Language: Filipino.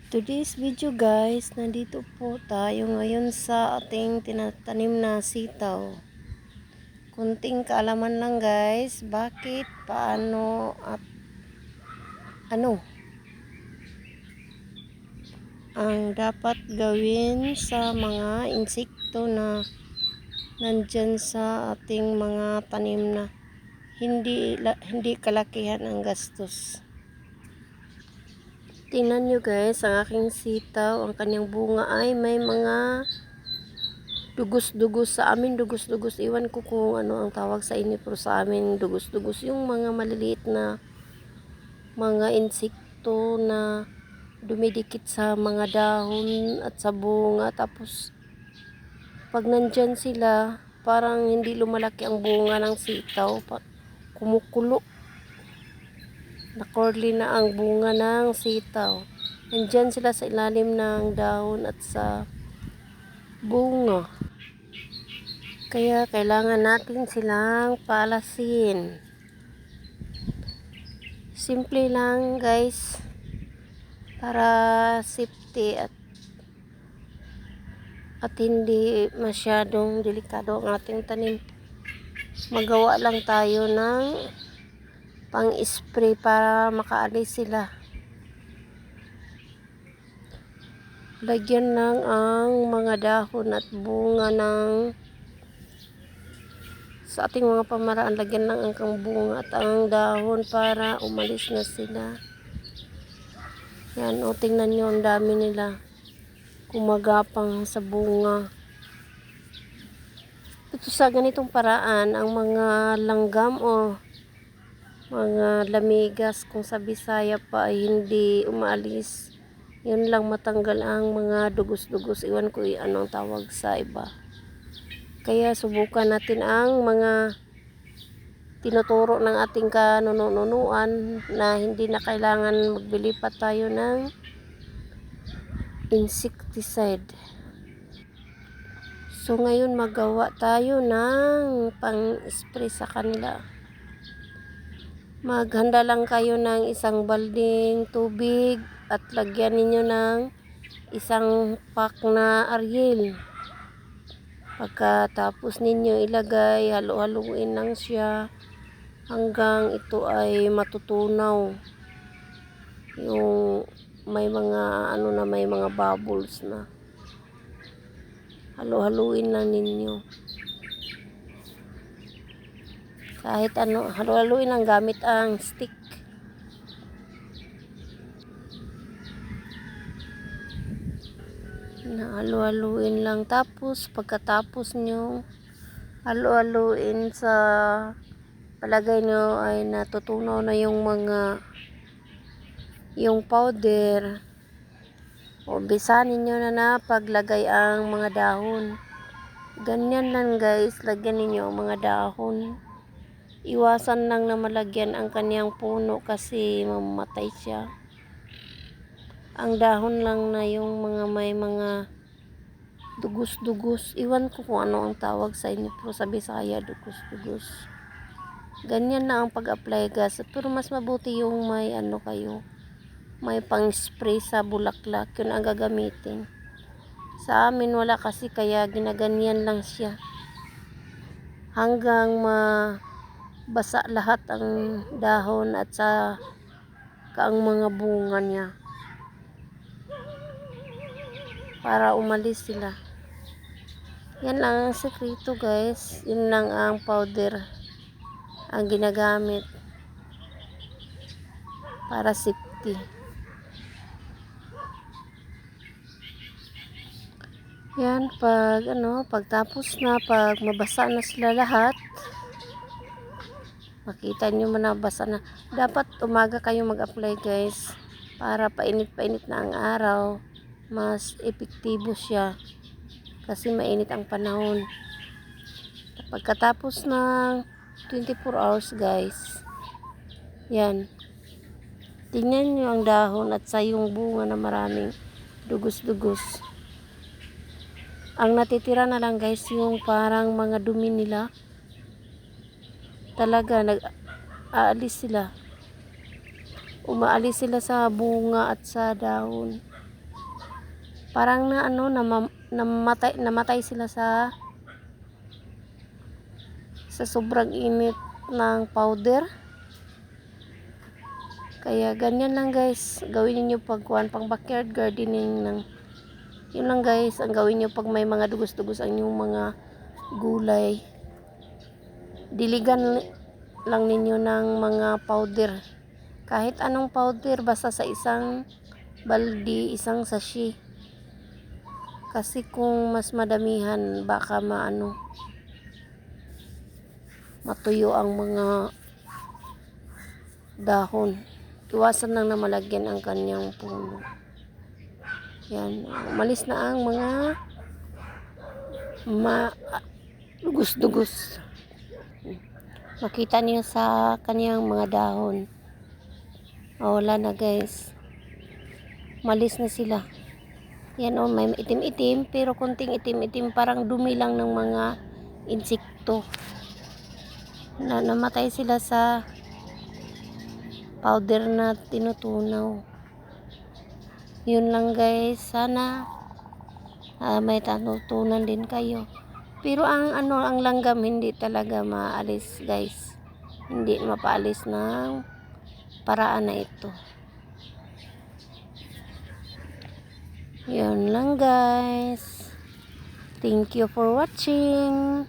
Today's video guys, nandito po tayo ngayon sa ating tinatanim na sitaw. Kunting kaalaman lang guys, bakit, paano at ano ang dapat gawin sa mga insekto na nandyan sa ating mga tanim na hindi kalakihan ang gastos. Tingnan nyo guys, ang aking sitaw, ang kanyang bunga ay may mga dugos-dugos. Sa amin dugos-dugos, iwan ko kung ano ang tawag sa inyo, pero sa amin dugos-dugos yung mga maliliit na mga insekto na dumidikit sa mga dahon at sa bunga. Tapos pag nandyan sila, parang hindi lumalaki ang bunga ng sitaw, kumukulo na curly na ang bunga ng sitaw. Nandyan sila sa ilalim ng dahon at sa bunga. Kaya kailangan natin silang palasin. Simple lang guys, para safety at hindi masyadong delikado ang ating tanim. Magawa lang tayo ng pang-spray para makaalis sila. Lagyan lang ang mga dahon at bunga ng sa ating mga pamaraan, lagyan lang ang bunga at ang dahon para umalis na sila. Yan, o tingnan nyo, ang dami nila kumagapang sa bunga. Ito sa ganitong paraan, ang mga langgam o mga lamigas kung sa Bisaya pa ay hindi umaalis. Yun lang, matanggal ang mga dugos-dugos. Iwan ko anong tawag sa iba. Kaya subukan natin ang mga tinuturo ng ating kanununuan na hindi na kailangan magbili pa tayo ng insecticide. So ngayon magawa tayo ng pang-spray sa kanila. Maghanda lang kayo ng isang balding tubig at lagyan ninyo ng isang pack na Ariel. Pagkatapos ninyo ilagay, halo-haluin lang siya hanggang ito ay matutunaw. Yung may mga may mga bubbles na. Halo-haluin lang ninyo. Kahit halo-haluin lang gamit ang stick. Halo-haluin lang, tapos pagkatapos nyo halo-haluin sa palagay nyo ay natutunaw na yung powder, o bisanin nyo na paglagay ang mga dahon. Ganyan lang guys, lagyan ninyo ang mga dahon. Iwasan lang na malagyan ang kanyang puno kasi mamatay siya. Ang dahon lang na yung may mga dugos-dugos. Iwan ko kung ano ang tawag sa inyo, pero sa Bisaya dugos-dugos. Ganyan na ang pag-apply gas. Pero mas mabuti yung may pang-spray sa bulaklak. Yun ang gagamitin. Sa amin wala kasi, kaya ginaganyan lang siya. Hanggang mabasa lahat ang dahon at ang mga bunga niya. Para umalis sila. Yan lang ang sekreto guys. Yun lang ang powder ang ginagamit para safety. Yan, pagtapos na, pag mabasa na sila lahat, makita nyo manabasa na. Dapat umaga kayo mag-apply guys, para painit-painit na ang araw, mas epektibo siya kasi mainit ang panahon. Pagkatapos ng 24 hours guys, yan, tingnan nyo ang dahon at sa yung bunga na maraming dugos-dugos. Ang natitira na lang guys, yung parang mga dumi nila. Talaga umaalis sila sa bunga at sa dahon. parang na ano namatay sila sa sobrang init ng powder. Kaya ganyan lang guys, gawin niyo pag pang backyard gardening ng yun lang guys, ang gawin niyo pag may mga dugos-dugos ang inyong mga gulay. Diligan lang ninyo ng mga powder. Kahit anong powder, basta sa isang baldi, isang sachet. Kasi kung mas madamihan, baka matuyo ang mga dahon. Iwasan lang na malagyan ang kanyang puno. Yan, umalis na ang mga dugos-dugos. Makita niyo sa kanyang mga dahon. Wala na guys. Malis na sila. Yan may itim-itim, pero konting itim-itim, parang dumi lang ng mga insekto. Namatay sila sa powder na tinutunaw. Yun lang guys, sana may natutunan din kayo. Pero ang langgam hindi talaga maalis guys. Hindi mapaalis ng paraan na ito. Yun lang guys. Thank you for watching.